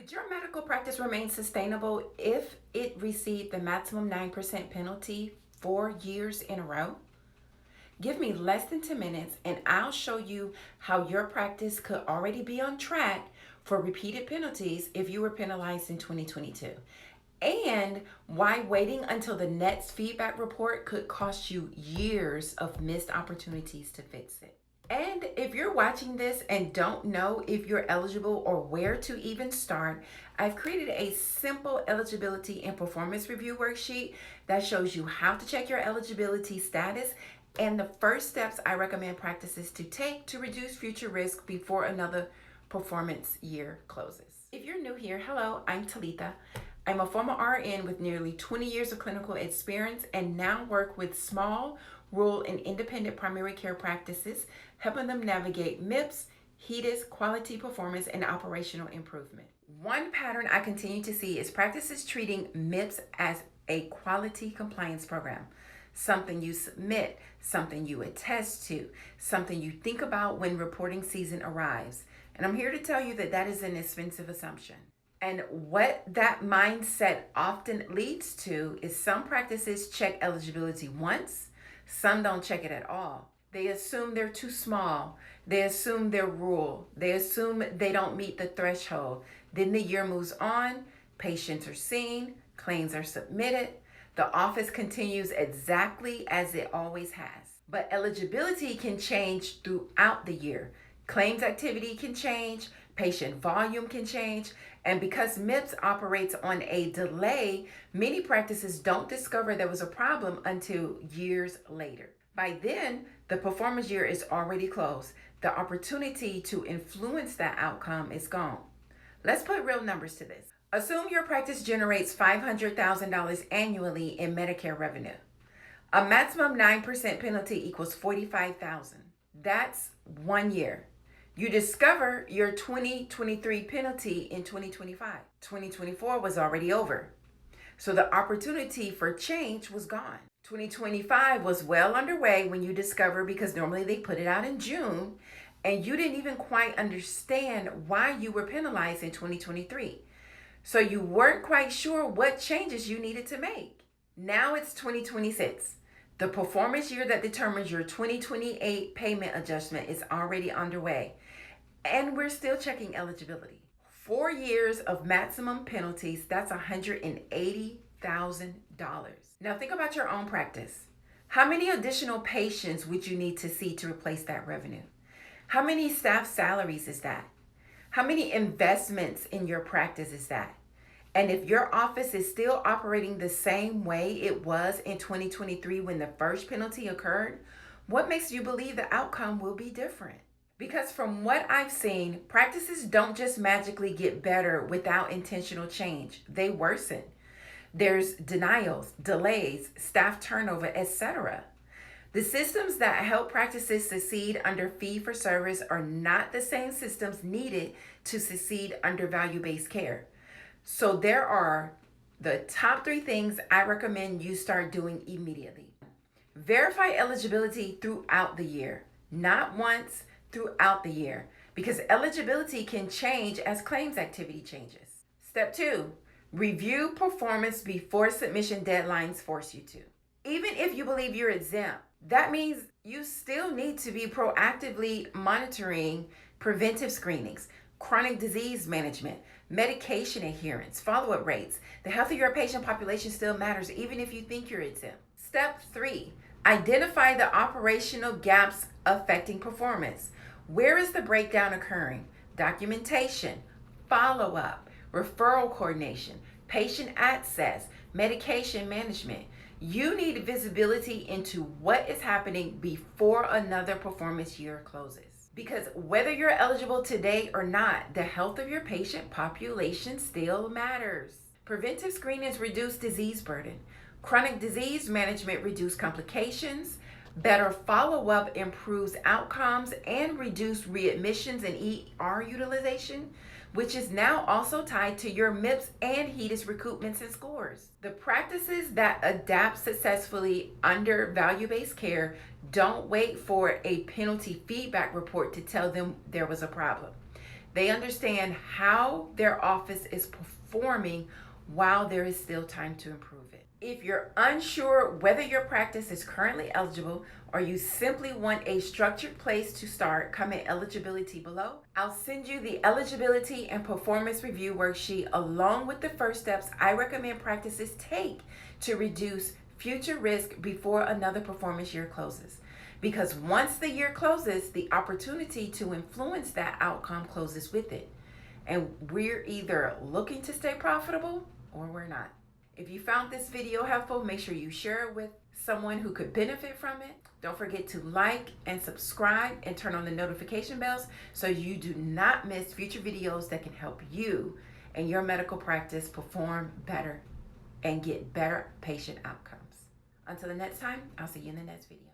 Could your medical practice remain sustainable if it received the maximum 9% penalty 4 years in a row? Give me less than 10 minutes and I'll show you how your practice could already be on track for repeated penalties if you were penalized in 2022. And why waiting until the next feedback report could cost you years of missed opportunities to fix it. And if you're watching this and don't know if you're eligible or where to even start, I've created a simple eligibility and performance review worksheet that shows you how to check your eligibility status and the first steps I recommend practices to take to reduce future risk before another performance year closes. If you're new here, hello, I'm Talitha. I'm a former RN with nearly 20 years of clinical experience and now work with small, rural, and independent primary care practices, helping them navigate MIPS, HEDIS, quality performance, and operational improvement. One pattern I continue to see is practices treating MIPS as a quality compliance program. Something you submit, something you attest to, something you think about when reporting season arrives. And I'm here to tell you that that is an expensive assumption. And what that mindset often leads to is some practices check eligibility once, some don't check it at all. They assume they're too small. They assume they're rural. They assume they don't meet the threshold. Then the year moves on, patients are seen, claims are submitted. The office continues exactly as it always has. But eligibility can change throughout the year. Claims activity can change, patient volume can change, and because MIPS operates on a delay, many practices don't discover there was a problem until years later. By then, the performance year is already closed. The opportunity to influence that outcome is gone. Let's put real numbers to this. Assume your practice generates $500,000 annually in Medicare revenue. A maximum 9% penalty equals $45,000. That's 1 year. You discover your 2023 penalty in 2025. 2024 was already over. So the opportunity for change was gone. 2025 was well underway when you discover, because normally they put it out in June, and you didn't even quite understand why you were penalized in 2023. So you weren't quite sure what changes you needed to make. Now it's 2026. The performance year that determines your 2028 payment adjustment is already underway, and we're still checking eligibility. 4 years of maximum penalties, that's $180,000. Now think about your own practice. How many additional patients would you need to see to replace that revenue? How many staff salaries is that? How many investments in your practice is that? And if your office is still operating the same way it was in 2023 when the first penalty occurred, what makes you believe the outcome will be different? Because from what I've seen, practices don't just magically get better without intentional change. They worsen. There's denials, delays, staff turnover, etc. The systems that help practices succeed under fee-for-service are not the same systems needed to succeed under value-based care. So there are the top 3 things I recommend you start doing immediately. Verify eligibility throughout the year, not once, throughout the year, because eligibility can change as claims activity changes. Step 2, review performance before submission deadlines force you to. Even if you believe you're exempt, that means you still need to be proactively monitoring preventive screenings, chronic disease management, medication adherence, follow-up rates. The health of your patient population still matters even if you think you're exempt. Step 3, identify the operational gaps affecting performance. Where is the breakdown occurring? Documentation, follow-up, referral coordination, patient access, medication management. You need visibility into what is happening before another performance year closes. Because whether you're eligible today or not, the health of your patient population still matters. Preventive screenings reduce disease burden. Chronic disease management reduce complications. Better follow-up improves outcomes and reduce readmissions and ER utilization, which is now also tied to your MIPS and HEDIS recoupments and scores. The practices that adapt successfully under value-based care don't wait for a penalty feedback report to tell them there was a problem. They understand how their office is performing while there is still time to improve it. If you're unsure whether your practice is currently eligible or you simply want a structured place to start, comment eligibility below. I'll send you the eligibility and performance review worksheet along with the first steps I recommend practices take to reduce future risk before another performance year closes. Because once the year closes, the opportunity to influence that outcome closes with it. And we're either looking to stay profitable or we're not. If you found this video helpful, make sure you share it with someone who could benefit from it. Don't forget to like and subscribe and turn on the notification bells so you do not miss future videos that can help you and your medical practice perform better and get better patient outcomes. Until the next time, I'll see you in the next video.